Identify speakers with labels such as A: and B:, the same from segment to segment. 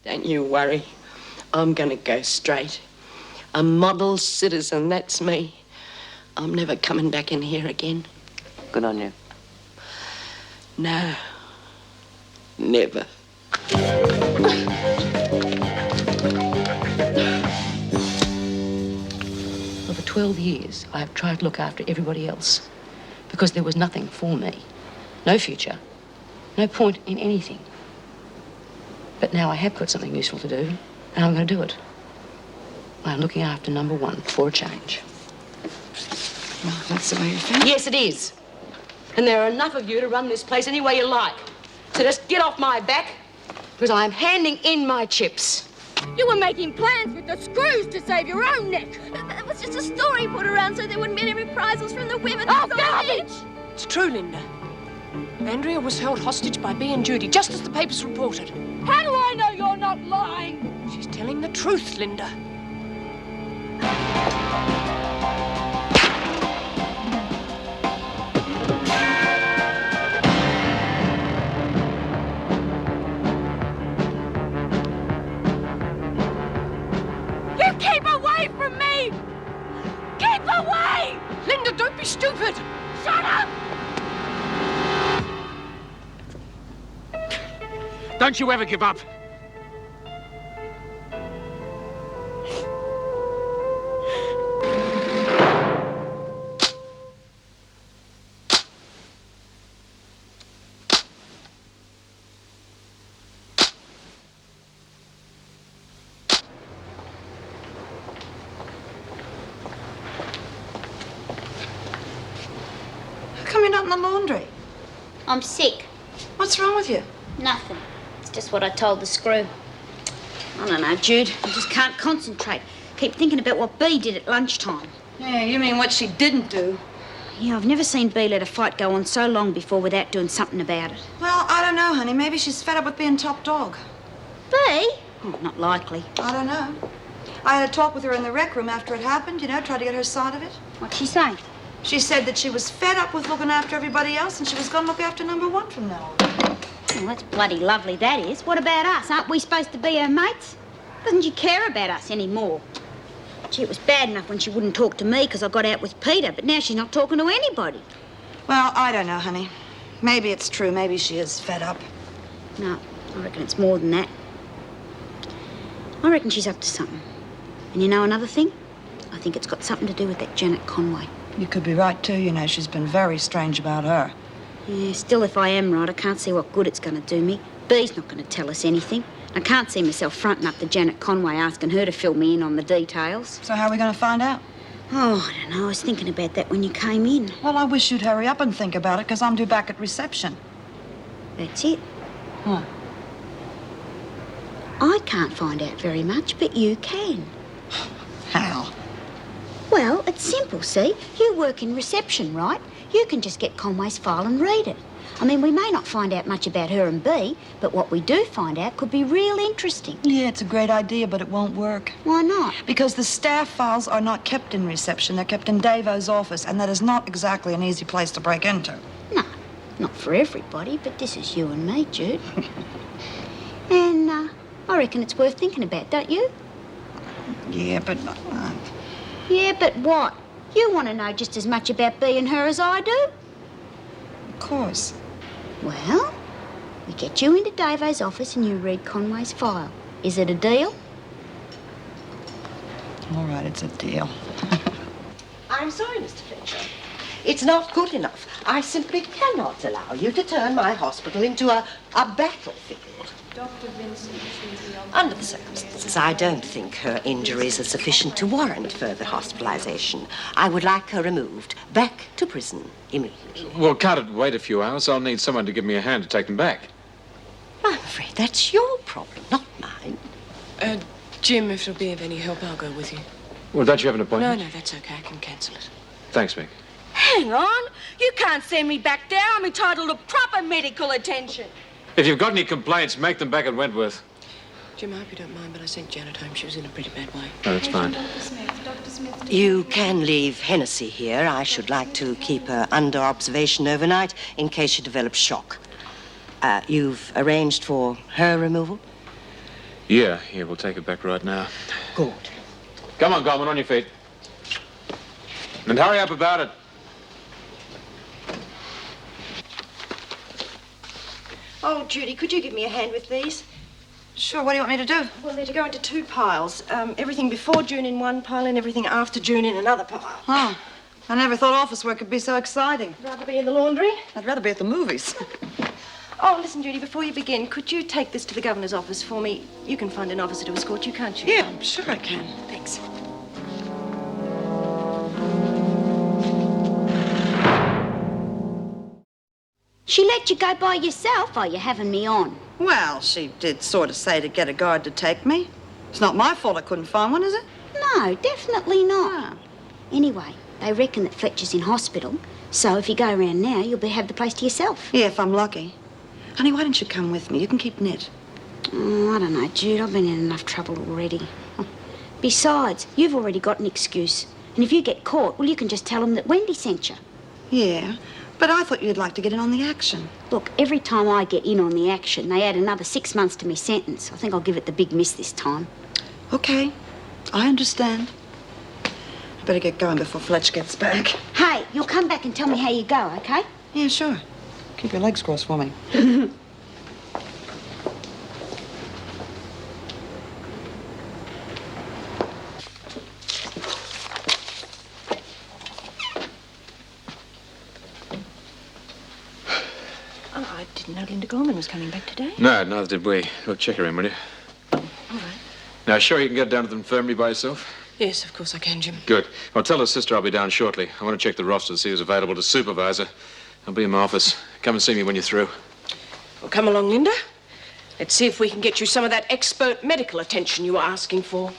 A: Don't you worry. I'm going to go straight. A model citizen, that's me. I'm never coming back in here again.
B: Good on you.
A: No. Never.
C: Well, for 12 years, I have tried to look after everybody else because there was nothing for me. No future. No point in anything. But now I have got something useful to do, and I'm going to do it. I'm looking after number one for a change.
D: Well, that's the way you think?
C: Yes, it is. And there are enough of you to run this place any way you like. So just get off my back, because I'm handing in my chips.
E: You were making plans with the screws to save your own neck. It was just a story put around so there wouldn't be any reprisals from the women.
D: Oh, garbage! It's true, Linda. Andrea was held hostage by Bea and Judy, just as the papers reported.
E: How do I know you're not lying?
D: She's telling the truth, Linda.
E: You keep away from me! Keep away!
D: Linda, don't be stupid!
E: Shut up!
F: Don't you ever give up.
D: How come you're not in the laundry?
G: I'm sick.
D: What's wrong with you?
G: Nothing. It's just what I told the screw. I don't know, Jude. I just can't concentrate. Keep thinking about what Bea did at lunchtime.
D: Yeah, you mean what she didn't do?
G: Yeah, I've never seen Bea let a fight go on so long before without doing something about it.
D: Well, I don't know, honey. Maybe she's fed up with being top dog.
G: Bea? Oh, not likely.
D: I don't know. I had a talk with her in the rec room after it happened, you know, tried to get her side of it.
G: What'd she say?
D: She said that she was fed up with looking after everybody else and she was going to look after number one from now on.
G: Well, that's bloody lovely, that is. What about us? Aren't we supposed to be her mates? Doesn't she care about us anymore? Gee, it was bad enough when she wouldn't talk to me because I got out with Peter, but now she's not talking to anybody.
D: Well, I don't know, honey. Maybe it's true. Maybe she is fed up.
G: No, I reckon it's more than that. I reckon she's up to something. And you know another thing? I think it's got something to do with that Janet Conway.
D: You could be right, too. You know, she's been very strange about her.
G: Yeah, still, if I am right, I can't see what good it's going to do me. Bea's not going to tell us anything. I can't see myself fronting up to Janet Conway asking her to fill me in on the details.
D: So how are we going to find out?
G: Oh, I don't know. I was thinking about that when you came in.
D: Well, I wish you'd hurry up and think about it, because I'm due back at reception.
G: That's it.
D: What?
G: I can't find out very much, but you can.
D: How?
G: Well, it's simple, see? You work in reception, right? You can just get Conway's file and read it. I mean, we may not find out much about her and Bea, but what we do find out could be real interesting.
D: Yeah, it's a great idea, but it won't work.
G: Why not?
D: Because the staff files are not kept in reception. They're kept in Davo's office, and that is not exactly an easy place to break into.
G: No, not for everybody, but this is you and me, Jude. And I reckon it's worth thinking about, don't you?
D: Yeah, but...
G: Yeah, but what? You want to know just as much about Bea and her as I do?
D: Of course.
G: Well, we get you into Davo's office and you read Conway's file. Is it a deal?
D: All right, it's a deal.
B: I'm sorry, Mr. Fletcher. It's not good enough. I simply cannot allow you to turn my hospital into a battlefield.
H: Dr. Vincent
B: Under the circumstances, I don't think her injuries are sufficient to warrant further hospitalization. I would like her removed back to prison immediately.
F: Well, can't it wait a few hours? I'll need someone to give me a hand to take them back.
B: I'm afraid that's your problem, not mine.
A: Jim, if it'll be of any help, I'll go with you.
F: Well, don't you have an
A: No,
F: appointment?
A: no, that's okay. I can cancel it.
F: Thanks, Mick.
E: Hang on. You can't send me back there. I'm entitled to proper medical attention.
F: If you've got any complaints, make them back at Wentworth.
A: Jim, I hope you don't mind, but I sent Janet home. She was in a pretty bad way.
F: Oh, that's fine.
H: Dr. Smith.
B: You can leave Hennessy here. I should like to keep her under observation overnight in case she develops shock. You've arranged for her removal?
F: Yeah, we'll take it back right now.
B: Good.
F: Come on, Goldman, on your feet. And hurry up about it.
I: Oh, Judy, could you give me a hand with these?
D: Sure, what do you want me to do?
I: Well, they're to go into 2 piles. Everything before June in one pile and everything after June in another pile.
D: Oh, I never thought office work could be so exciting.
I: Rather be in the laundry?
D: I'd rather be at the movies.
I: Oh, listen, Judy, before you begin, could you take this to the governor's office for me? You can find an officer to escort you, can't you?
D: Yeah, I'm sure I can.
I: Thanks.
G: She let you go by yourself, or you having me on?
D: Well, she did sort of say to get a guard to take me. It's not my fault I couldn't find one, is it?
G: No, definitely not.
D: No.
G: Anyway, they reckon that Fletcher's in hospital, so if you go around now, you'll have the place to yourself.
D: Yeah, if I'm lucky. Honey, why don't you come with me? You can keep Ned.
G: Oh, I don't know, Jude. I've been in enough trouble already. Besides, you've already got an excuse. And if you get caught, well, you can just tell them that Wendy sent you.
D: Yeah, but I thought you'd like to get in on the action.
G: Look, every time I get in on the action, they add another 6 months to my sentence. I think I'll give it the big miss this time.
D: Okay, I understand. I better get going before Fletch gets back.
G: Hey, you'll come back and tell me how you go, okay?
D: Yeah, sure. Keep your legs crossed for me.
I: Oh, I didn't know Linda Gorman was coming back today.
F: No, neither did we. Look, check her in, will you?
I: All right.
F: Now, sure you can get down to the infirmary by yourself?
I: Yes, of course I can, Jim.
F: Good. Well, tell her sister I'll be down shortly. I want to check the roster to see who's available to supervise her. I'll be in my office. Come and see me when you're through.
I: Well, come along, Linda. Let's see if we can get you some of that expert medical attention you were asking for.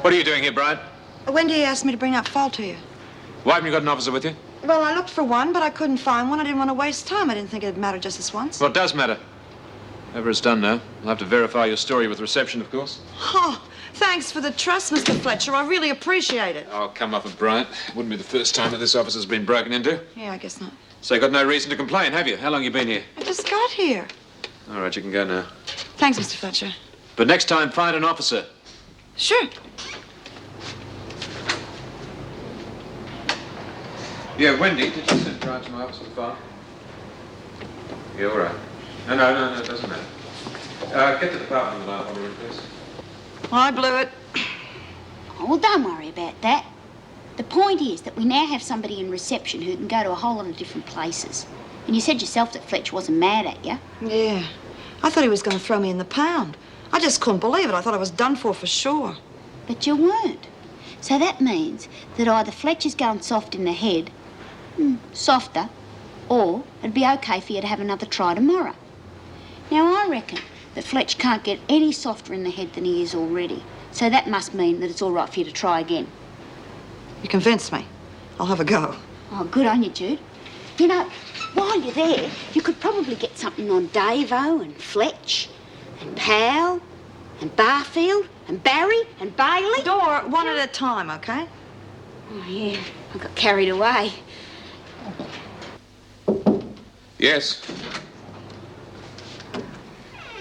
F: What are you doing here, Brian?
D: Wendy asked me to bring that file to you.
F: Why haven't you got an officer with you?
D: Well, I looked for one, but I couldn't find one. I didn't want to waste time. I didn't think it'd matter just this once.
F: Well, it does matter. Whatever it's done now. I'll have to verify your story with reception, of course.
D: Oh, thanks for the trust, Mr. Fletcher. I really appreciate it.
F: Oh, come off it, Bryant. It wouldn't be the first time that this office has been broken into.
D: Yeah, I guess not.
F: So you got no reason to complain, have you? How long you been here?
D: I just got here.
F: All right, you can go now.
D: Thanks, Mr. Fletcher.
F: But next time, find an officer.
D: Sure.
F: Yeah, Wendy, did you send Bryant to my office with the file? Yeah, all right. No, it doesn't matter. Get the department with that order, please.
D: I blew it.
G: Oh, well, don't worry about that. The point is that we now have somebody in reception who can go to a whole lot of different places. And you said yourself that Fletch wasn't mad at you.
D: Yeah. I thought he was going to throw me in the pound. I just couldn't believe it. I thought I was done for sure.
G: But you weren't. So that means that either Fletcher's going soft in the head, softer, or it'd be okay for you to have another try tomorrow. Now, I reckon that Fletch can't get any softer in the head than he is already. So that must mean that it's all right for you to try again.
D: You convinced me. I'll have a go.
G: Oh, good on you, Jude. You know, while you're there, you could probably get something on Davo and Fletch and Powell and Barfield and Barry and Bailey.
D: Door, one at a time, okay?
G: Oh, yeah. I got carried away.
F: Yes.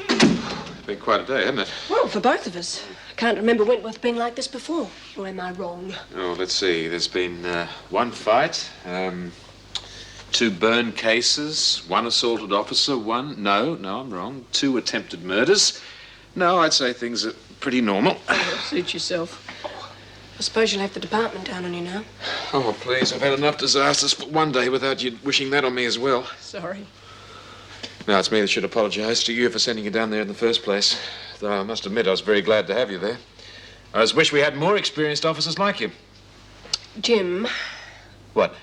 F: It's been quite a day, hasn't it?
I: Well, for both of us. I can't remember Wentworth being like this before. Or am I wrong?
F: Oh, let's see. There's been one fight, 2 burn cases, 1 assaulted officer, No, I'm wrong. 2 attempted murders. No, I'd say things are pretty normal.
I: Oh, suit yourself.
J: I suppose you'll have the department down on you now.
F: Oh, please, I've had enough disasters for one day without you wishing that on me as well.
J: Sorry.
F: No, it's me that should apologise to you for sending you down there in the first place. Though I must admit I was very glad to have you there. I just wish we had more experienced officers like you.
J: Jim,
F: What?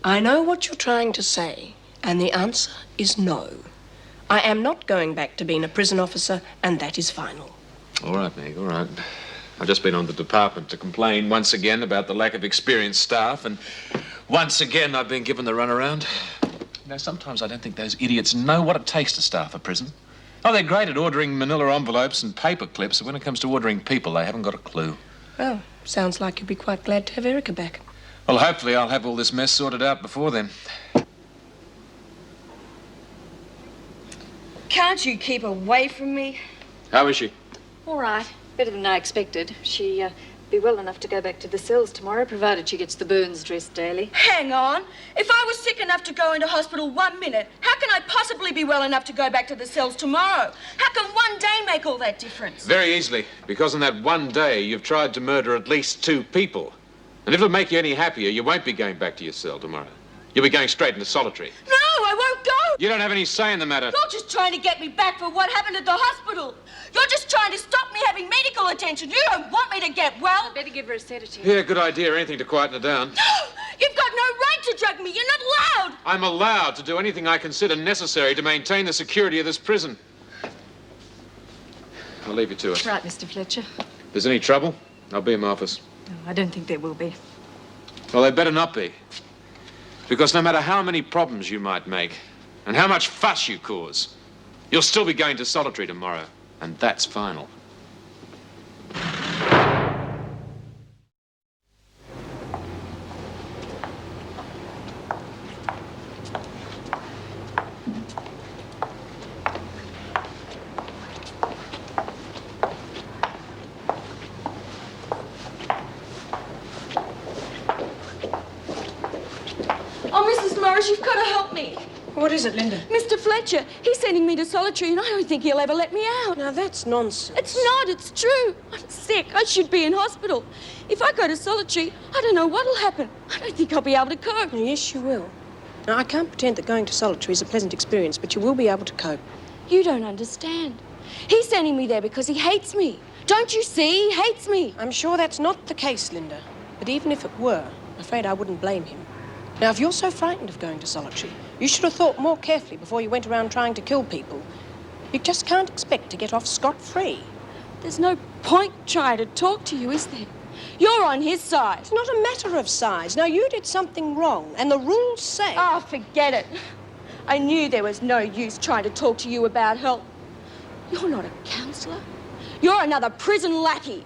J: I know what you're trying to say, and the answer is no. I am not going back to being a prison officer, and that is final.
F: All right, Meg, all right. I've just been on the department to complain once again about the lack of experienced staff, and once again I've been given the runaround. You know, sometimes I don't think those idiots know what it takes to staff a prison. Oh, they're great at ordering manila envelopes and paper clips, but when it comes to ordering people, they haven't got a clue.
J: Well, sounds like you'd be quite glad to have Erica back.
F: Well, hopefully I'll have all this mess sorted out before then.
I: Can't you keep away from me?
F: How is she?
H: All right. Better than I expected. She'll be well enough to go back to the cells tomorrow, provided she gets the burns dressed daily.
D: Hang on. If I was sick enough to go into hospital 1 minute, how can I possibly be well enough to go back to the cells tomorrow? How can one day make all that difference?
F: Very easily, because on that one day you've tried to murder at least 2 people. And if it'll make you any happier, you won't be going back to your cell tomorrow. You'll be going straight into solitary.
D: No, I won't go.
F: You don't have any say in the matter.
D: You're just trying to get me back for what happened at the hospital. You're just trying to stop me having medical attention. You don't want me to get well.
H: I'd better give her a sedative.
F: Yeah, good idea. Anything to quieten her down.
D: No, you've got no right to drug me. You're not allowed.
F: I'm allowed to do anything I consider necessary to maintain the security of this prison. I'll leave you to it.
H: Right, Mr. Fletcher.
F: If there's any trouble, I'll be in my office.
H: No, I don't think there will be.
F: Well, they better not be. Because no matter how many problems you might make and how much fuss you cause, you'll still be going to solitary tomorrow. And that's final.
D: Oh, Mrs. Morris, you've got to help me.
J: What is it, Linda?
D: Mr. Fletcher, he's sending me to solitary, and I don't think he'll ever let me out.
J: Now, that's nonsense.
D: It's not, it's true. I'm sick. I should be in hospital. If I go to solitary, I don't know what'll happen. I don't think I'll be able to cope.
J: Yes, you will. Now, I can't pretend that going to solitary is a pleasant experience, but you will be able to cope.
D: You don't understand. He's sending me there because he hates me. Don't you see? He hates me.
J: I'm sure that's not the case, Linda. But even if it were, I'm afraid I wouldn't blame him. Now, if you're so frightened of going to solitary, you should have thought more carefully before you went around trying to kill people. You just can't expect to get off scot-free.
D: There's no point trying to talk to you, is there? You're on his side.
J: It's not a matter of size. Now, you did something wrong, and the rules say...
D: Oh, forget it. I knew there was no use trying to talk to you about help. You're not a counsellor. You're another prison lackey.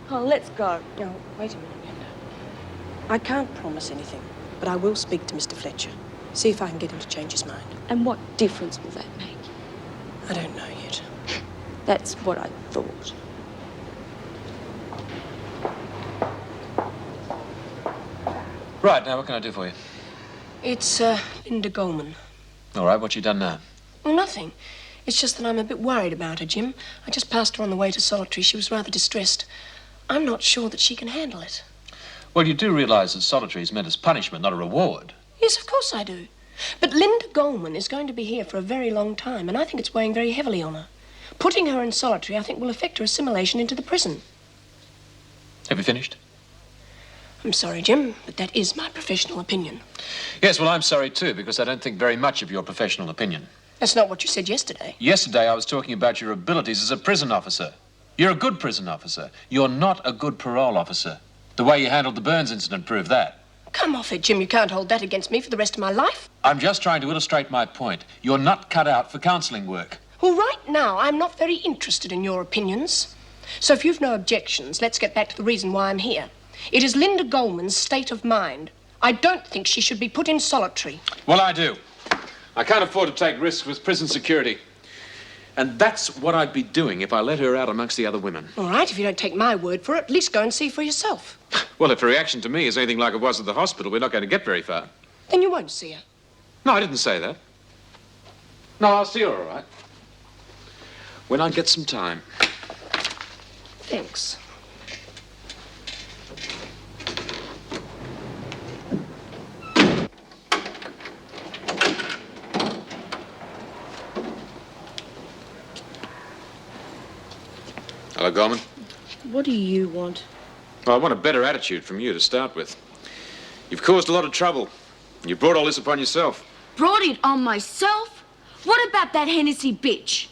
D: Oh, let's go.
J: No, wait a minute, Linda. I can't promise anything, but I will speak to Mr. Fletcher. See if I can get him to change his mind.
D: And what difference will that make?
J: I don't know yet.
D: That's what I thought.
F: Right, now what can I do for you?
J: It's, Linda Goldman.
F: All right, what you done now?
J: Well, nothing. It's just that I'm a bit worried about her, Jim. I just passed her on the way to solitary. She was rather distressed. I'm not sure that she can handle it.
F: Well, you do realise that solitary is meant as punishment, not a reward.
J: Yes, of course I do. But Linda Goldman is going to be here for a very long time, and I think it's weighing very heavily on her. Putting her in solitary, I think, will affect her assimilation into the prison.
F: Have you finished?
J: I'm sorry, Jim, but that is my professional opinion.
F: Yes, well, I'm sorry too, because I don't think very much of your professional opinion.
J: That's not what you said yesterday.
F: Yesterday I was talking about your abilities as a prison officer. You're a good prison officer. You're not a good parole officer. The way you handled the Burns incident proved that.
J: Come off it, Jim. You can't hold that against me for the rest of my life.
F: I'm just trying to illustrate my point. You're not cut out for counselling work.
J: Well, right now, I'm not very interested in your opinions. So if you've no objections, let's get back to the reason why I'm here. It is Linda Goldman's state of mind. I don't think she should be put in solitary.
F: Well, I do. I can't afford to take risks with prison security. And that's what I'd be doing if I let her out amongst the other women.
J: All right, if you don't take my word for it, at least go and see for yourself.
F: Well, if her reaction to me is anything like it was at the hospital, we're not going to get very far.
J: Then you won't see her.
F: No, I didn't say that. No, I'll see her all right. When I get some time.
J: Thanks.
F: Hello, Gorman.
J: What do you want?
F: Well, I want a better attitude from you to start with. You've caused a lot of trouble. You brought all this upon yourself.
D: Brought it on myself? What about that Hennessy bitch?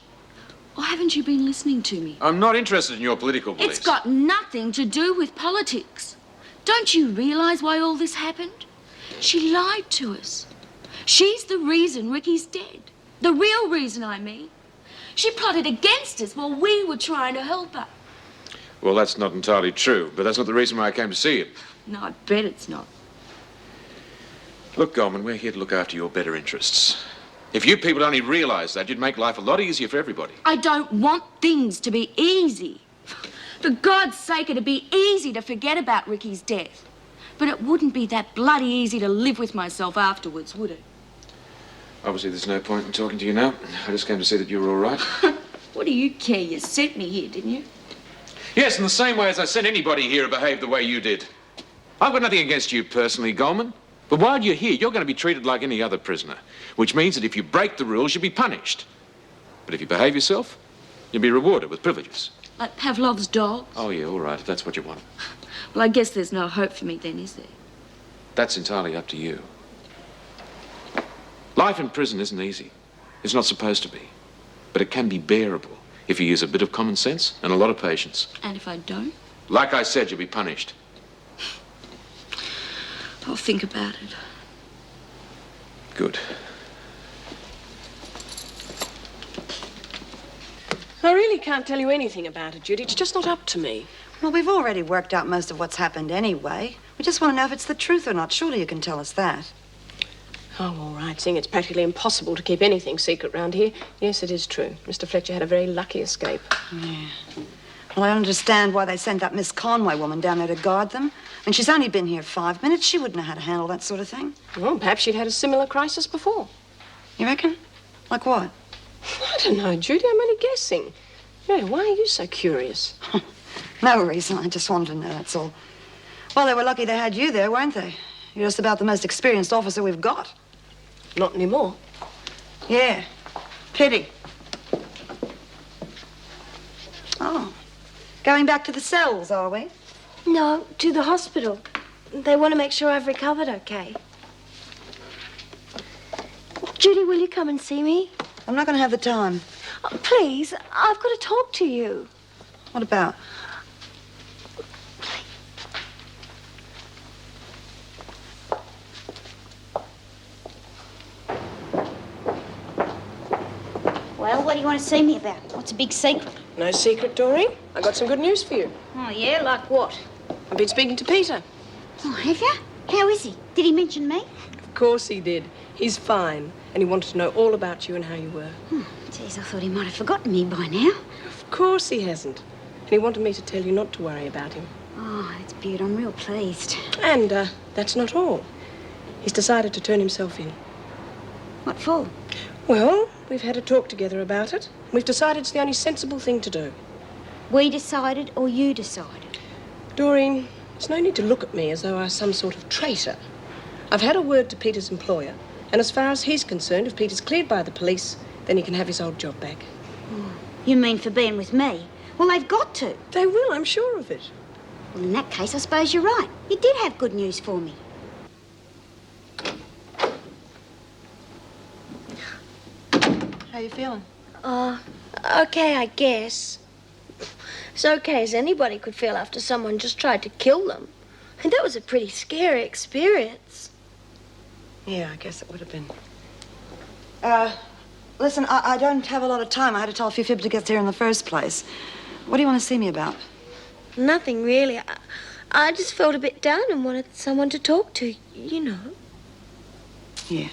D: Or haven't you been listening to me?
F: I'm not interested in your political beliefs.
D: It's got nothing to do with politics. Don't you realise why all this happened? She lied to us. She's the reason Ricky's dead. The real reason, I mean. She plotted against us while we were trying to help her.
F: Well, that's not entirely true, but that's not the reason why I came to see you.
D: No, I bet it's not.
F: Look, Gorman, we're here to look after your better interests. If you people only realised that, you'd make life a lot easier for everybody.
D: I don't want things to be easy. For God's sake, it'd be easy to forget about Ricky's death. But it wouldn't be that bloody easy to live with myself afterwards, would it?
F: Obviously, there's no point in talking to you now. I just came to see that you were all right.
D: What do you care? You sent me here, didn't you?
F: Yes, in the same way as I sent anybody here who behaved the way you did. I've got nothing against you personally, Gorman. But while you're here, you're going to be treated like any other prisoner. Which means that if you break the rules, you'll be punished. But if you behave yourself, you'll be rewarded with privileges.
D: Like Pavlov's dog?
F: Oh, yeah, all right, if that's what you want.
D: Well, I guess there's no hope for me then, is there?
F: That's entirely up to you. Life in prison isn't easy. It's not supposed to be. But it can be bearable if you use a bit of common sense and a lot of patience.
D: And if I don't?
F: Like I said, you'll be punished.
D: I'll think about it.
F: Good.
J: I really can't tell you anything about it, Judy. It's just not up to me.
K: Well, we've already worked out most of what's happened anyway. We just want to know if it's the truth or not. Surely you can tell us that.
J: Oh, all right, seeing it's practically impossible to keep anything secret round here. Yes, it is true. Mr. Fletcher had a very lucky escape.
K: Yeah. Well, I don't understand why they sent that Miss Conway woman down there to guard them. And she's only been here 5 minutes. She wouldn't know how to handle that sort of thing.
J: Well, perhaps she'd had a similar crisis before.
K: You reckon? Like what?
J: I don't know, Judy. I'm only guessing. Yeah, why are you so curious?
K: No reason. I just wanted to know, that's all. Well, they were lucky they had you there, weren't they? You're just about the most experienced officer we've got.
J: Not anymore.
K: Yeah. Pity. Oh. Going back to the cells, are we?
E: No, to the hospital. They want to make sure I've recovered okay. Judy, will you come and see me?
K: I'm not going to have the time.
E: Oh, please, I've got to talk to you.
K: What about?
G: Well, what do you want to see me about? What's a big secret?
J: No secret, Doreen. I got some good news for you.
G: Oh, yeah? Like what?
J: I've been speaking to Peter.
G: Oh, have you? How is he? Did he mention me?
J: Of course he did. He's fine. And he wanted to know all about you and how you were.
G: Geez, I thought he might have forgotten me by now.
J: Of course he hasn't. And he wanted me to tell you not to worry about him.
G: Oh, that's beautiful. I'm real pleased.
J: And that's not all. He's decided to turn himself in.
G: What for?
J: Well, we've had a talk together about it. We've decided it's the only sensible thing to do.
G: We decided or you decided?
J: Doreen, there's no need to look at me as though I was some sort of traitor. I've had a word to Peter's employer, and as far as he's concerned, if Peter's cleared by the police, then he can have his old job back.
G: You mean for being with me? Well, they've got to.
J: They will, I'm sure of it.
G: Well, in that case, I suppose you're right. You did have good news for me.
K: How you feeling?
E: Okay, I guess. As okay as anybody could feel after someone just tried to kill them. And that was a pretty scary experience.
K: Yeah, I guess it would have been. Listen, I don't have a lot of time. I had to tell a few fibs to get here in the first place. What do you want to see me about?
E: Nothing really. I just felt a bit down and wanted someone to talk to, you know.
K: Yeah.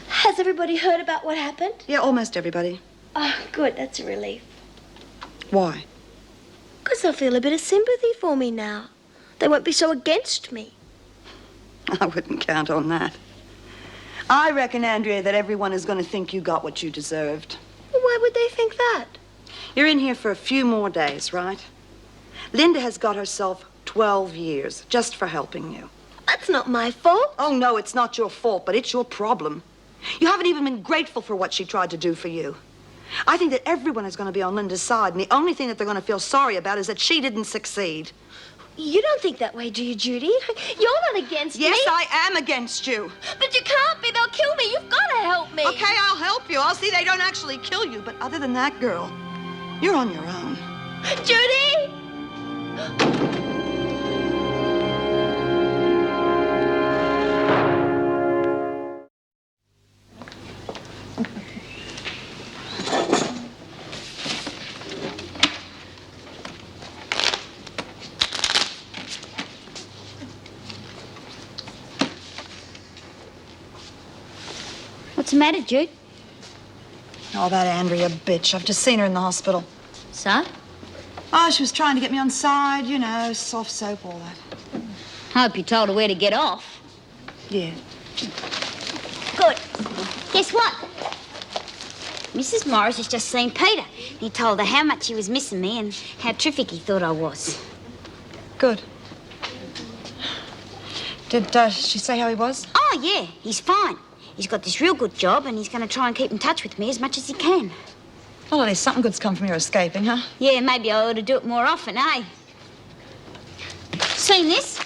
E: Has everybody heard about what happened?
K: Yeah, almost everybody.
E: Oh, good. That's a relief.
K: Why?
E: Because they'll feel a bit of sympathy for me now. They won't be so against me.
K: I wouldn't count on that. I reckon, Andrea, that everyone is going to think you got what you deserved.
E: Well, why would they think that?
K: You're in here for a few more days, right? Linda has got herself 12 years just for helping you.
E: That's not my fault.
K: Oh, no, it's not your fault, but it's your problem. You haven't even been grateful for what she tried to do for you. I think that everyone is going to be on Linda's side, and the only thing that they're going to feel sorry about is that she didn't succeed.
E: You don't think that way, do you, Judy? You're not against me.
K: Yes, I am against you.
E: But you can't be. They'll kill me. You've got to help me.
K: Okay, I'll help you. I'll see they don't actually kill you. But other than that, girl, you're on your own.
E: Judy!
G: What's the matter, Jude?
K: Oh, that Andrea bitch. I've just seen her in the hospital.
G: So?
K: Oh, she was trying to get me on side, you know, soft soap, all that.
G: Hope you told her where to get off.
K: Yeah.
G: Good. Guess what? Mrs. Morris has just seen Peter. He told her how much he was missing me and how terrific he thought I was.
K: Good. Did she say how he was?
G: Oh, yeah, he's fine. He's got this real good job and he's going to try and keep in touch with me as much as he can.
K: Well, at least something good's come from your escaping, huh?
G: Yeah, maybe I ought to do it more often, eh? Seen this?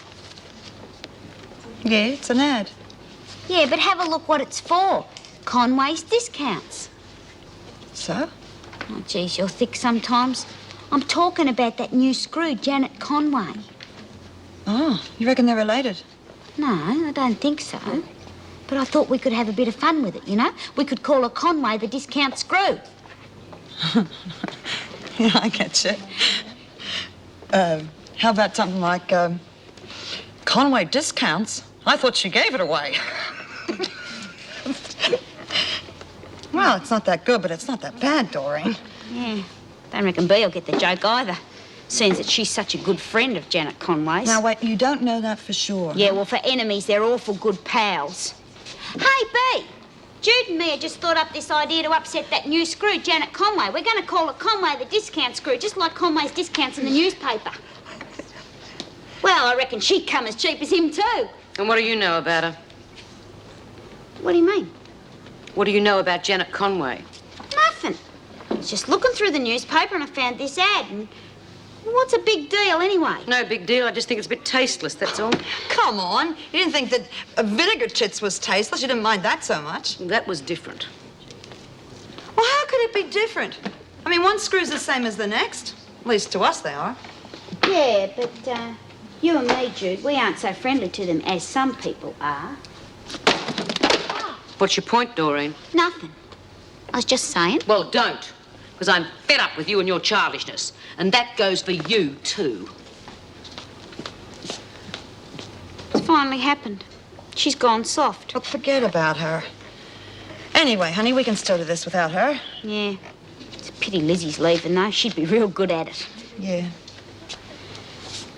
K: Yeah, it's an ad.
G: Yeah, but have a look what it's for. Conway's Discounts.
K: So?
G: Oh, geez, you're thick sometimes. I'm talking about that new screw, Janet Conway.
K: Oh, you reckon they're related?
G: No, I don't think so. But I thought we could have a bit of fun with it, you know? We could call her Conway the Discount Screw.
K: Yeah, I get you. How about something like, Conway Discounts? I thought she gave it away. Well, it's not that good, but it's not that bad, Doreen.
G: Yeah, don't reckon Bea will get the joke either, seeing that she's such a good friend of Janet Conway's.
K: Now, wait, you don't know that for sure.
G: Yeah, well, for enemies, they're awful good pals. Hey, Bea, Jude and me have just thought up this idea to upset that new screw, Janet Conway. We're going to call it Conway the Discount Screw, just like Conway's Discounts in the newspaper. Well, I reckon she'd come as cheap as him, too.
C: And what do you know about her?
G: What do you mean?
C: What do you know about Janet Conway?
G: Nothing. I was just looking through the newspaper and I found this ad and... What's a big deal, anyway?
C: No big deal. I just think it's a bit tasteless, that's all.
K: Come on. You didn't think that vinegar chits was tasteless. You didn't mind that so much.
C: That was different.
K: Well, how could it be different? I mean, one screw's the same as the next. At least to us they are.
G: Yeah, but you and me, Jude, we aren't so friendly to them as some people are.
C: What's your point, Doreen?
G: Nothing. I was just saying.
C: Well, don't. Because I'm fed up with you and your childishness. And that goes for you, too.
G: It's finally happened. She's gone soft.
K: Look, forget about her. Anyway, honey, we can still do this without her.
G: Yeah. It's a pity Lizzie's leaving, though. She'd be real good at it.
K: Yeah.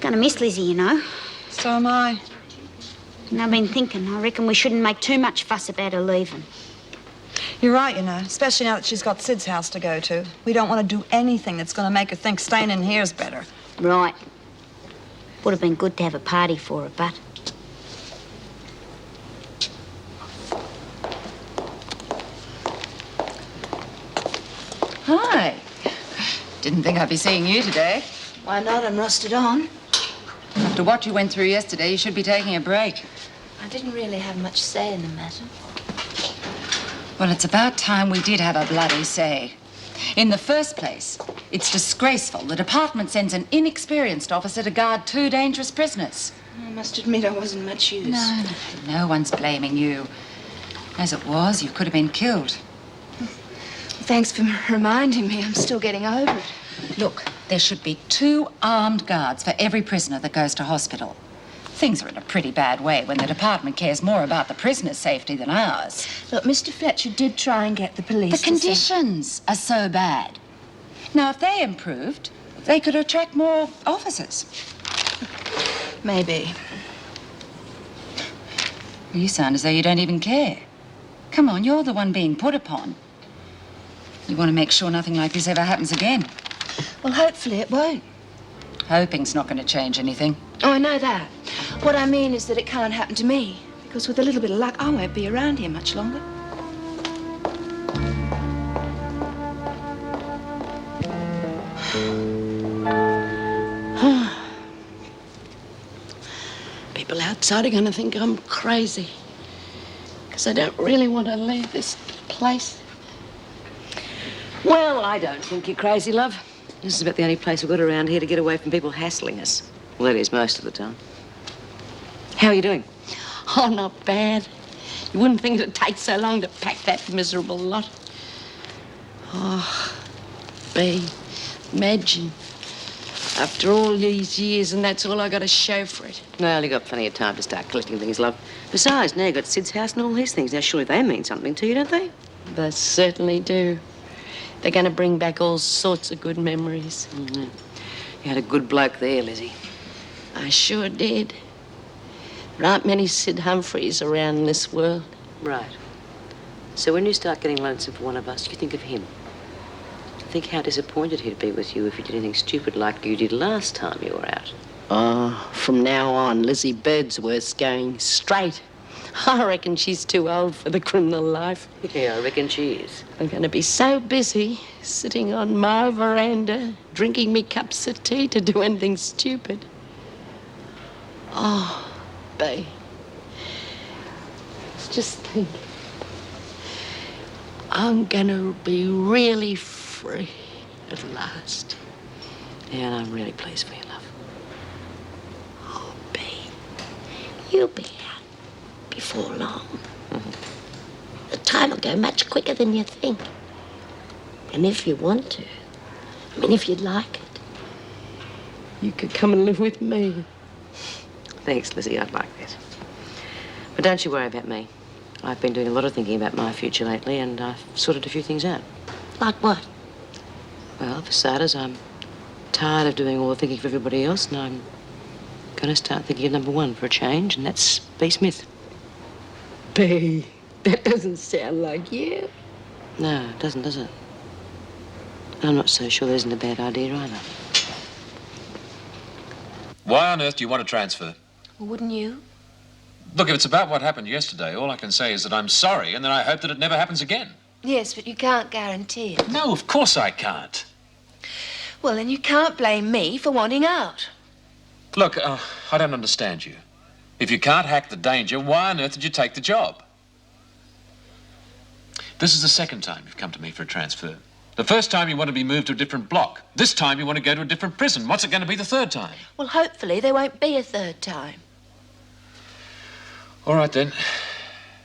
G: Gonna miss Lizzie, you know.
K: So am I.
G: And I've been thinking, I reckon we shouldn't make too much fuss about her leaving.
K: You're right, you know, especially now that she's got Sid's house to go to. We don't want to do anything that's going to make her think staying in here's better.
G: Right. Would have been good to have a party for her, but...
L: Hi. Didn't think I'd be seeing you today.
M: Why not? I'm rusted on.
L: After what you went through yesterday, you should be taking a break.
M: I didn't really have much say in the matter.
L: Well, it's about time we did have a bloody say. In the first place, it's disgraceful the department sends an inexperienced officer to guard 2 dangerous prisoners.
M: I must admit I wasn't much use.
L: No one's blaming you. As it was, you could have been killed.
M: Thanks for reminding me. I'm still getting over it.
L: Look, there should be 2 armed guards for every prisoner that goes to hospital. Things are in a pretty bad way when the department cares more about the prisoner's safety than ours.
M: Look, Mr. Fletcher did try and get the police
L: The conditions are so bad. Now, if they improved, they could attract more officers.
M: Maybe.
L: You sound as though you don't even care. Come on, you're the one being put upon. You want to make sure nothing like this ever happens again.
M: Well, hopefully it won't.
L: Hoping's not going to change anything.
M: Oh, I know that. What I mean is that it can't happen to me, because with a little bit of luck, I won't be around here much longer.
A: People outside are going to think I'm crazy. Because I don't really want to leave this place.
C: Well, I don't think you're crazy, love. This is about the only place we've got around here to get away from people hassling us. Well, that is most of the time. How are you doing?
A: Oh, not bad. You wouldn't think it'd take so long to pack that miserable lot. Oh, Bea, imagine. After all these years, and that's all I got to show for it.
C: Well, you got plenty of time to start collecting things, love. Besides, now you've got Sid's house and all his things. Now, surely they mean something to you, don't they?
A: They certainly do. They're going to bring back all sorts of good memories.
C: Mm-hmm. You had a good bloke there, Lizzie.
A: I sure did. There aren't many Sid Humphreys around in this world.
C: Right. So when you start getting lonesome for one of us, you think of him. Think how disappointed he'd be with you if you did anything stupid like you did last time you were out.
A: Oh, from now on, Lizzie Birdsworth's going straight. I reckon she's too old for the criminal life.
C: Yeah, I reckon she is.
A: I'm going to be so busy sitting on my veranda, drinking me cups of tea to do anything stupid. Oh, Bea. Just think. I'm going to be really free at last.
C: Yeah, and I'm really pleased for you, love.
A: Oh, Bea, you'll be out before long.
C: Mm-hmm.
A: The time will go much quicker than you think. And if you want to, if you'd like it, you could come and live with me.
C: Thanks, Lizzie, I'd like that. But don't you worry about me. I've been doing a lot of thinking about my future lately, and I've sorted a few things out.
A: Like what?
C: Well, for starters, I'm tired of doing all the thinking for everybody else, and I'm going to start thinking of number one for a change, and that's Bea Smith.
A: Bea, that doesn't sound like you.
C: No, it doesn't, does it? I'm not so sure there isn't a bad idea either.
F: Why on earth do you want to transfer?
M: Well, wouldn't you?
F: Look, if it's about what happened yesterday, all I can say is that I'm sorry and that I hope that it never happens again.
M: Yes, but you can't guarantee it.
F: No, of course I can't.
M: Well, then you can't blame me for wanting out.
F: Look, I don't understand you. If you can't hack the danger, why on earth did you take the job? This is the second time you've come to me for a transfer. The first time you want to be moved to a different block. This time you want to go to a different prison. What's it going to be the third time?
M: Well, hopefully there won't be a third time.
F: All right, then.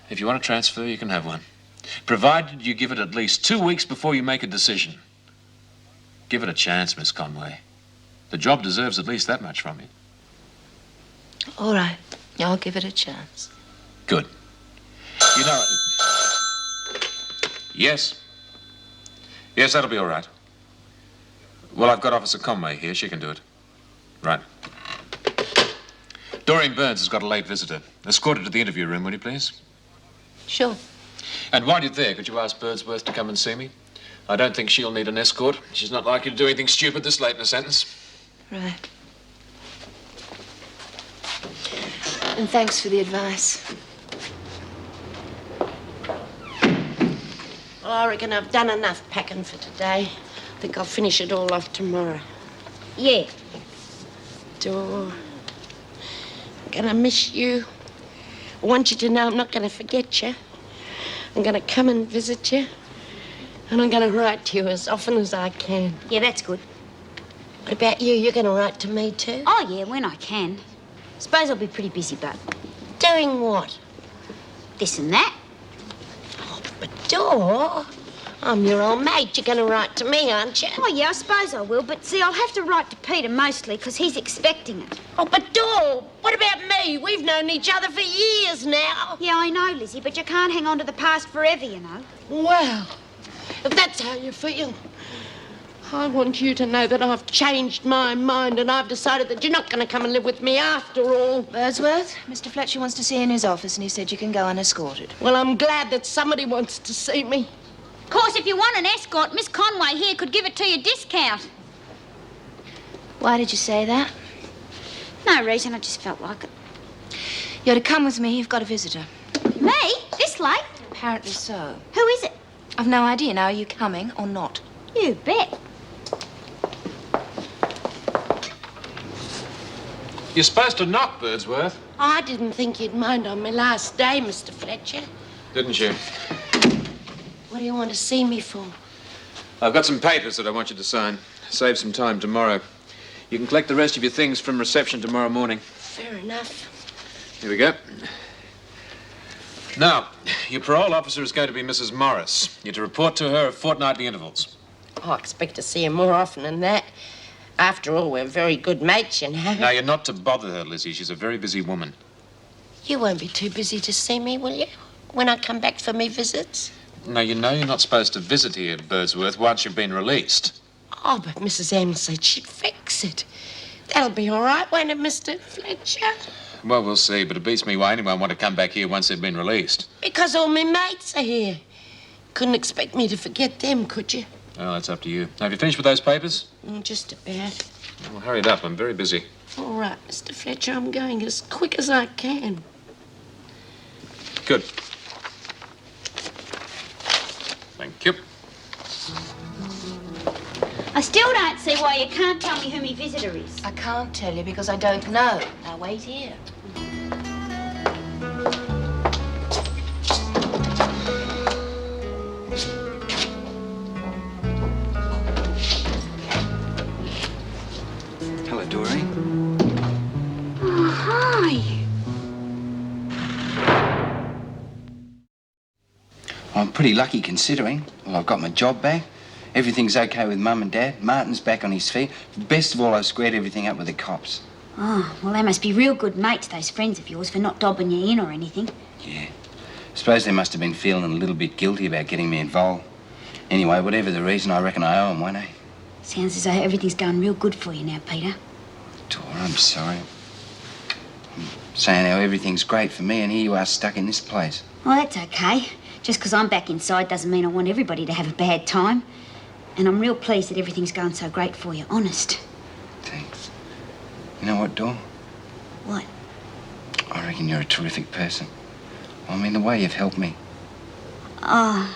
F: If you want to transfer, you can have one. Provided you give it at least 2 weeks before you make a decision. Give it a chance, Miss Conway. The job deserves at least that much from you.
M: All right. I'll give it a chance.
F: Good. You know... Yes. Yes, that'll be all right. Well, I've got Officer Conway here. She can do it. Right. Doreen Burns has got a late visitor. Escort her to the interview room, will you, please?
M: Sure.
F: And while you're there, could you ask Birdsworth to come and see me? I don't think she'll need an escort. She's not likely to do anything stupid this late in a sentence.
M: Right. And thanks for the advice.
A: Well, I reckon I've done enough packing for today. I think I'll finish it all off tomorrow.
G: Yeah.
A: Dor, I'm gonna miss you. I want you to know I'm not gonna forget you. I'm gonna come and visit you. And I'm gonna write to you as often as I can.
G: Yeah, that's good.
A: What about you? You're gonna write to me too?
G: Oh, yeah, when I can. Suppose I'll be pretty busy, but...
A: Doing what?
G: This and that.
A: But Dor, I'm your old mate. You're gonna write to me, aren't you?
G: Oh, yeah, I suppose I will, but see, I'll have to write to Peter mostly, because he's expecting it.
A: Oh, but Dor, what about me? We've known each other for years now.
G: Yeah, I know, Lizzie, but you can't hang on to the past forever, you know.
A: Well, if that's how you feel, I want you to know that I've changed my mind and I've decided that you're not going to come and live with me after all.
M: Birdsworth, Mr. Fletcher wants to see you in his office and he said you can go unescorted.
A: Well, I'm glad that somebody wants to see me.
G: Of course, if you want an escort, Miss Conway here could give it to you discount.
M: Why did you say that?
G: No reason, I just felt like it.
M: You're to come with me. You've got a visitor.
G: Me? This late?
M: Apparently so.
G: Who is it?
M: I've no idea. Now, are you coming or not?
G: You bet.
F: You're supposed to knock, Birdsworth.
A: I didn't think you'd mind on my last day, Mr. Fletcher.
F: Didn't you?
A: What do you want to see me for?
F: I've got some papers that I want you to sign. Save some time tomorrow. You can collect the rest of your things from reception tomorrow morning.
A: Fair enough.
F: Here we go. Now, your parole officer is going to be Mrs. Morris. You're to report to her at fortnightly intervals.
A: Oh, I expect to see her more often than that. After all, we're very good mates, you know.
F: Now, you're not to bother her, Lizzie. She's a very busy woman.
A: You won't be too busy to see me, will you? When I come back for me visits?
F: Now, you know you're not supposed to visit here, Birdsworth, once you've been released.
A: Oh, but Mrs. M said she'd fix it. That'll be all right, won't it, Mr. Fletcher?
F: Well, we'll see, but it beats me why anyone want to come back here once they've been released.
A: Because all my mates are here. Couldn't expect me to forget them, could you?
F: Oh, that's up to you. Now, have you finished with those papers?
A: Just about.
F: Well, hurry it up. I'm very busy.
A: All right, Mr. Fletcher, I'm going as quick as I can.
F: Good. Thank you.
G: I still don't see why you can't tell me who my visitor is.
M: I can't tell you because I don't know. Now wait here.
N: Hello, Doreen.
G: Oh, hi.
N: I'm pretty lucky considering. Well, I've got my job back. Everything's okay with Mum and Dad. Martin's back on his feet. Best of all, I've squared everything up with the cops.
G: Oh, well, they must be real good mates, those friends of yours, for not dobbing you in or anything.
N: Yeah. Suppose they must have been feeling a little bit guilty about getting me involved. Anyway, whatever the reason, I reckon I owe them one, eh?
G: Sounds as though everything's going real good for you now, Peter.
N: Dora, I'm sorry. I'm saying how everything's great for me, and here you are stuck in this place.
G: Well, that's okay. Just because I'm back inside doesn't mean I want everybody to have a bad time. And I'm real pleased that everything's going so great for you, honest.
N: Thanks. You know what, Dor?
G: What?
N: I reckon you're a terrific person. I mean, the way you've helped me.
G: Oh,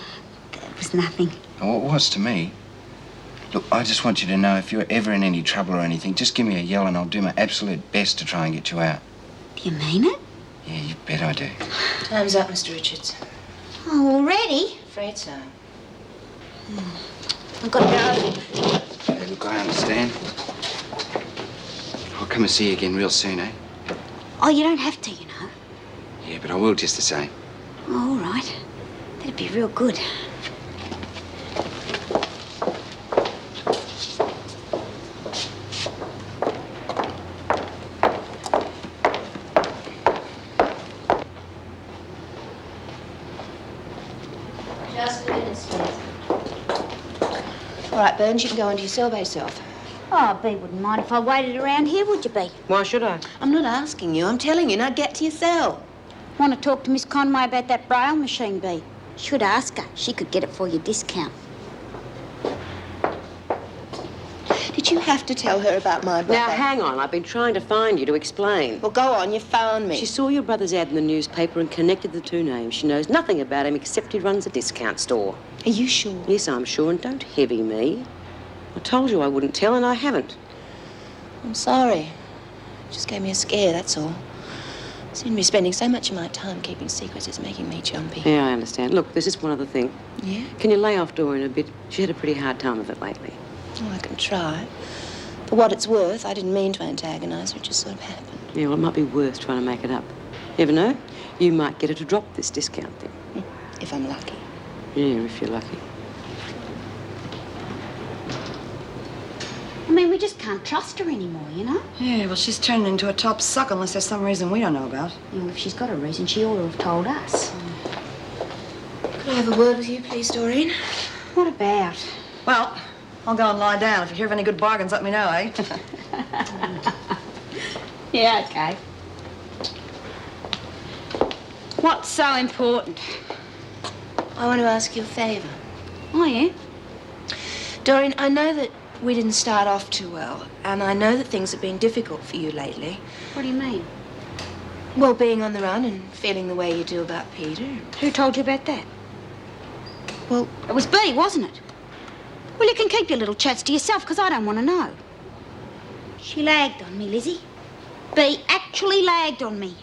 G: that was nothing.
N: And what was to me? Look, I just want you to know if you're ever in any trouble or anything, just give me a yell and I'll do my absolute best to try and get you out.
G: Do you mean it?
N: Yeah, you bet I do.
M: Time's up, Mr. Richards.
G: Oh, already?
M: Afraid so.
G: I've got to go.
N: Hey, look, I understand. I'll come and see you again real soon, eh?
G: Oh, you don't have to, you know.
N: Yeah, but I will just the same.
G: Oh, all right. That'd be real good.
M: Just a minute, Smith. All right, Burns, you can go into your cell by yourself.
G: Oh, Bea wouldn't mind if I waited around here, would you, Bea?
A: Why should I?
M: I'm not asking you. I'm telling you. Now get to your cell.
G: Want to talk to Miss Conway about that braille machine, Bea? Should ask her. She could get it for your discount.
M: Did you have to tell her about my brother?
O: Now, hang on. I've been trying to find you to explain.
M: Well, go on. You found me.
O: She saw your brother's ad in the newspaper and connected the two names. She knows nothing about him except he runs a discount store.
M: Are you sure?
O: Yes, I'm sure, and don't heavy me. I told you I wouldn't tell, and I haven't.
M: I'm sorry. It just gave me a scare, that's all. I seem to be spending so much of my time keeping secrets, it's making me jumpy.
O: Yeah, I understand. Look, there's just one other thing.
M: Yeah?
O: Can you lay off Doreen a bit? She had a pretty hard time of it lately.
M: Oh, I can try. For what it's worth, I didn't mean to antagonise her. It just sort of happened.
O: Yeah, well, it might be worth trying to make it up. Never know. You might get her to drop this discount thing.
M: If I'm lucky.
O: Yeah, if you're lucky.
G: I mean, we just can't trust her anymore, you know?
K: Yeah, well, she's turning into a top sucker unless there's some reason we don't know about.
G: Well, if she's got a reason, she ought to have told us.
M: Could I have a word with you, please, Doreen?
G: What about?
K: Well, I'll go and lie down. If you hear of any good bargains, let me know, eh?
G: Yeah, okay. What's so important?
M: I want to ask you a favour.
G: Oh, yeah?
M: Doreen, I know that we didn't start off too well, and I know that things have been difficult for you lately.
G: What do you mean?
M: Well, being on the run and feeling the way you do about Peter.
G: Who told you about that?
M: Well,
G: it was Bea, wasn't it? Well, you can keep your little chats to yourself, because I don't want to know. She lagged on me, Lizzie. B actually lagged on me.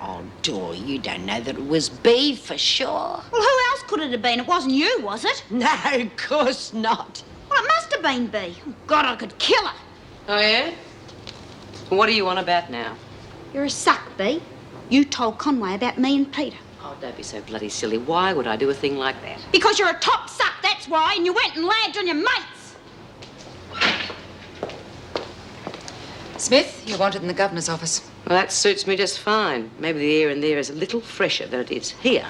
A: Oh, Dor, you don't know that it was B for sure.
G: Well, who else could it have been? It wasn't you, was it?
A: No, of course not.
G: Well, it must have been B. Oh, God, I could kill her.
O: Oh, yeah? What are you on about now?
G: You're a suck, B. You told Conway about me and Peter.
O: Oh, don't be so bloody silly. Why would I do a thing like that?
G: Because you're a top suck, that's why, and you went and lagged on your mates.
L: Smith, you're wanted in the governor's office.
O: Well, that suits me just fine. Maybe the air in there is a little fresher than it is here.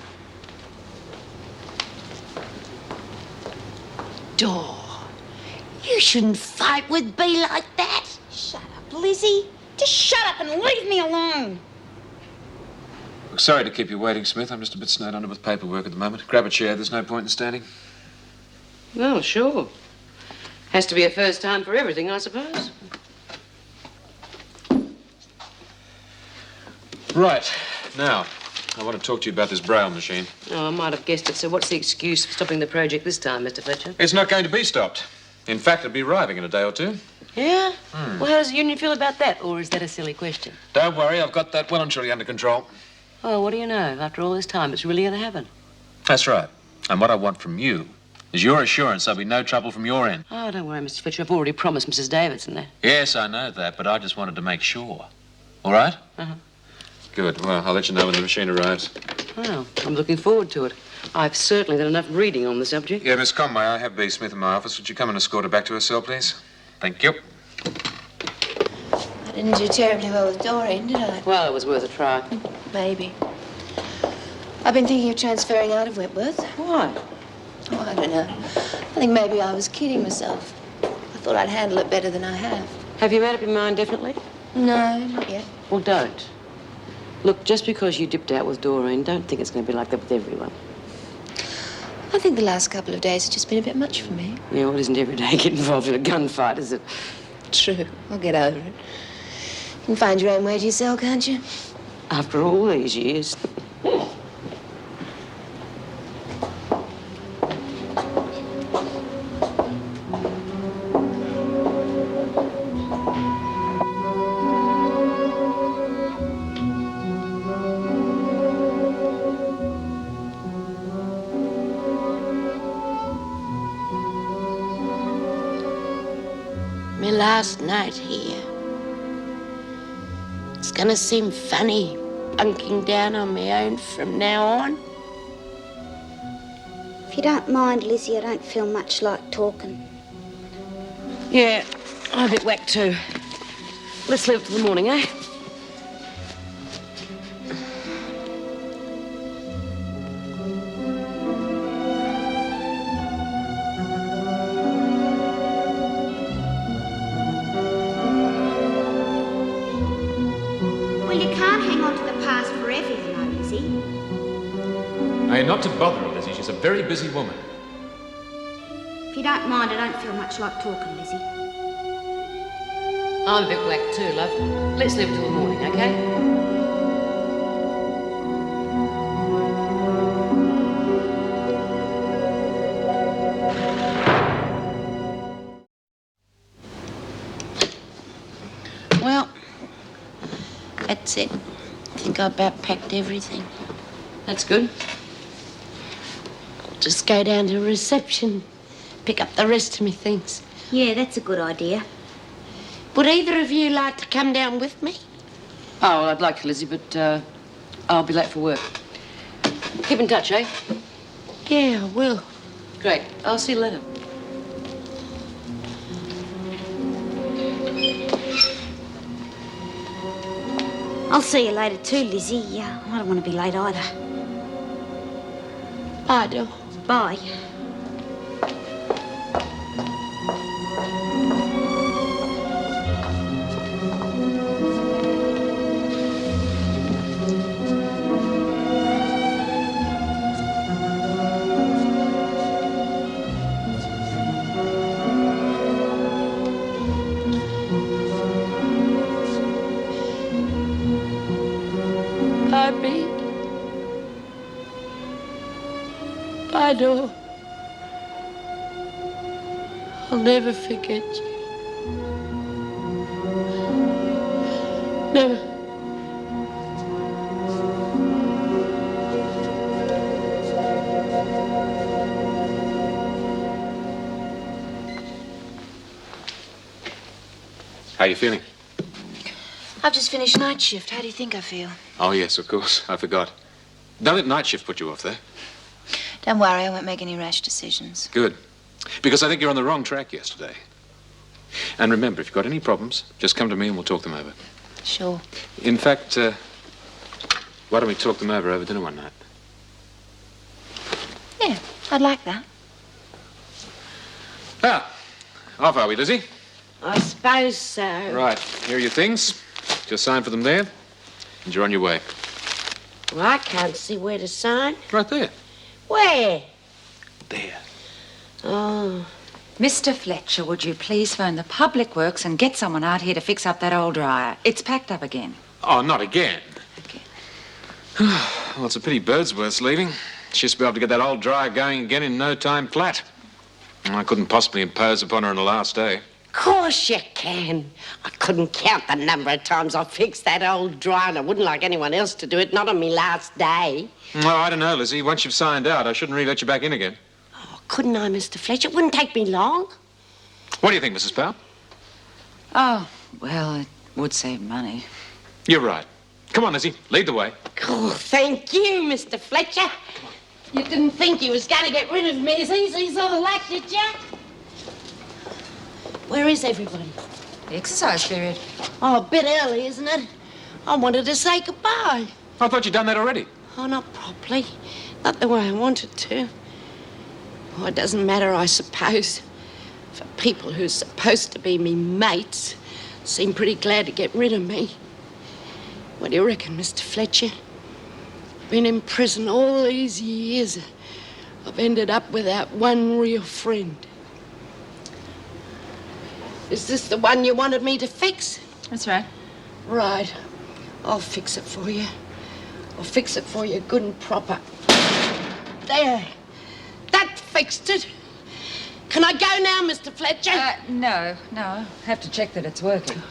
A: Dor, you shouldn't fight with B like that.
G: Shut up, Lizzie. Just shut up and leave me alone.
F: Look, sorry to keep you waiting, Smith. I'm just a bit snowed under with paperwork at the moment. Grab a chair. There's no point in standing.
O: Well, sure. Has to be a first time for everything, I suppose.
F: Right. Now, I want to talk to you about this Braille machine.
O: Oh, I might have guessed it. So what's the excuse for stopping the project this time, Mr. Fletcher?
F: It's not going to be stopped. In fact, it'll be arriving in a day or two.
O: Yeah? Well, how does the union feel about that? Or is that a silly question?
F: Don't worry, I've got that well and truly under control.
O: Oh, what do you know? After all this time, it's really going to happen.
F: That's right. And what I want from you is your assurance there'll be no trouble from your end.
O: Oh, don't worry, Mr. Fletcher. I've already promised Mrs. Davidson that.
F: Yes, I know that, but I just wanted to make sure. All right?
O: Uh-huh.
F: Good. Well, I'll let you know when the machine arrives.
O: Well, I'm looking forward to it. I've certainly done enough reading on the subject.
F: Yeah, Miss Conway, I have B. Smith in my office. Would you come and escort her back to her cell, please? Thank you.
M: I didn't do terribly well with Doreen, did I?
O: Well, it was worth a try.
M: Maybe. I've been thinking of transferring out of Wentworth.
O: Why?
M: Oh, I don't know. I think maybe I was kidding myself. I thought I'd handle it better than I have.
O: Have you made up your mind definitely?
M: No, not yet.
O: Well, don't. Look, just because you dipped out with Doreen, don't think it's going to be like that with everyone.
M: I think the last couple of days have just been a bit much for me.
O: Yeah, well, isn't every day get involved in a gunfight, is it?
M: True. I'll get over it. You can find your own way to your cell, can't you?
O: After all these years.
A: My last night here. It's gonna seem funny bunking down on my own from now on.
G: If you don't mind, Lizzie, I don't feel much like talking.
O: Yeah, I'm a bit whacked too. Let's leave it till the morning, eh?
G: Well, you can't hang on to the past forever, you know, Lizzie.
F: Hey, not to bother her, Lizzie. She's a very busy woman.
G: If you don't mind, I don't feel much like talking, Lizzie.
O: I'm a bit whacked too, love. Let's leave it till the morning, okay?
A: Well, that's it. I think I about packed everything.
O: That's good.
A: I'll just go down to reception, pick up the rest of my things.
G: Yeah, that's a good idea.
A: Would either of you like to come down with me?
O: Oh, well, I'd like to, Lizzie, but I'll be late for work. Keep in touch, eh?
A: Yeah, I will.
O: Great. I'll see you later.
G: I'll see you later too, Lizzie. Yeah, I don't want to be late either.
A: I do.
G: Bye.
A: Bobby. I do. I'll never forget you. No.
F: How are you feeling?
M: I've just finished night shift. How do you think I feel?
F: Oh, yes, of course. I forgot. Don't let night shift put you off there.
M: Don't worry, I won't make any rash decisions.
F: Good. Because I think you're on the wrong track yesterday. And remember, if you've got any problems, just come to me and we'll talk them over.
M: Sure.
F: In fact, why don't we talk them over dinner one night?
M: Yeah, I'd like that.
F: Ah, off are we, Lizzie?
A: I suppose so.
F: Right, here are your things. Just sign for them there, and you're on your way.
A: Well, I can't see where to sign.
F: Right there.
A: Where?
F: There.
A: Oh.
L: Mr. Fletcher, would you please phone the Public Works and get someone out here to fix up that old dryer? It's packed up again.
F: Oh, not again. Well, it's a pity Birdsworth's leaving. She'll be able to get that old dryer going again in no time flat. I couldn't possibly impose upon her on the last day.
A: Of course you can. I couldn't count the number of times I fixed that old dryer, and I wouldn't like anyone else to do it, not on me last day.
F: Well, I don't know, Lizzie. Once you've signed out, I shouldn't really let you back in again.
A: Oh, couldn't I, Mr. Fletcher? It wouldn't take me long.
F: What do you think, Mrs. Powell?
L: Oh, well, it would save money.
F: You're right. Come on, Lizzie. Lead the way.
A: Oh, thank you, Mr. Fletcher. You didn't think you was going to get rid of me as easy as all that, did you? Where is everybody?
L: The exercise period.
A: Oh, a bit early, isn't it? I wanted to say goodbye.
F: I thought you'd done that already.
A: Oh, not properly. Not the way I wanted to. Oh, it doesn't matter, I suppose. For people who're supposed to be me mates seem pretty glad to get rid of me. What do you reckon, Mr. Fletcher? Been in prison all these years. I've ended up without one real friend. Is this the one you wanted me to fix?
L: That's right.
A: Right. I'll fix it for you. I'll fix it for you good and proper. There. That fixed it. Can I go now, Mr. Fletcher?
L: No. I have to check that it's working.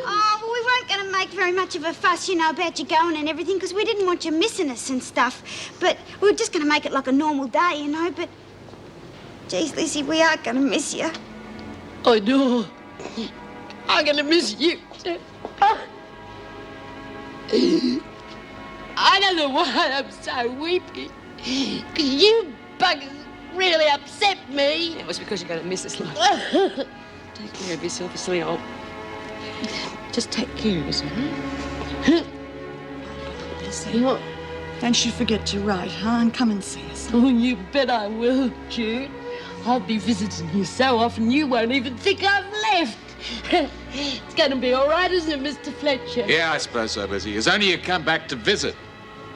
G: Oh, well, we weren't going to make very much of a fuss, you know, about you going and everything, because we didn't want you missing us and stuff. But we were just going to make it like a normal day, you know, but... Geez, Lizzie, we are going to miss you.
A: I know. I'm going to miss you. I don't know why I'm so weepy. Because you buggers really upset me.
J: It was because you're going to miss us, like. Take care of yourself, silly old.
A: Just take care of yourself.
K: Lizzie, don't you forget to write, huh? And come and see us.
A: Oh, you bet I will, Jude. I'll be visiting you so often you won't even think I've left. It's going to be all right, isn't it, Mr. Fletcher?
F: Yeah, I suppose so, Lizzie. It's only you come back to visit.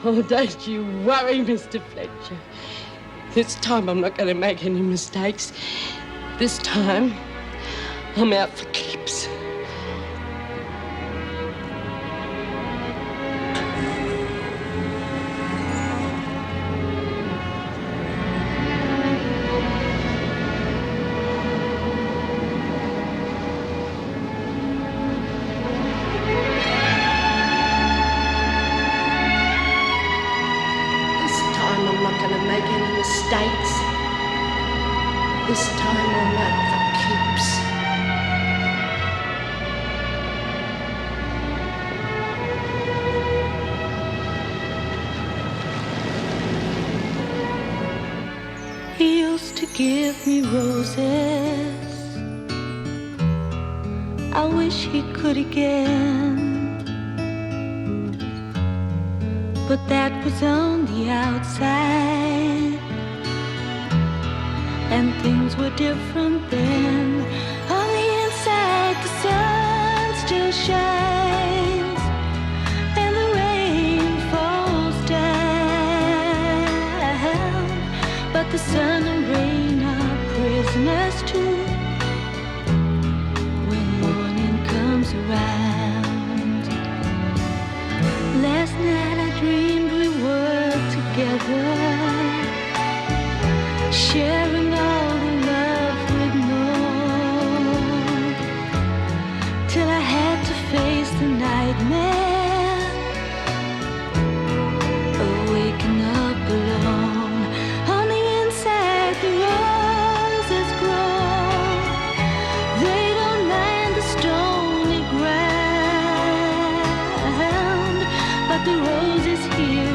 A: Oh, don't you worry, Mr. Fletcher. This time I'm not going to make any mistakes. This time I'm out for keeps. Mistakes. This time I'm out for keeps.
P: He used to give me roses. I wish he could again. But that was on the outside, and things were different then. On the inside, the sun still shines, and the rain falls down. But the sun and rain are prisoners too when morning comes around. Last night I dreamed we were together, but the rose is here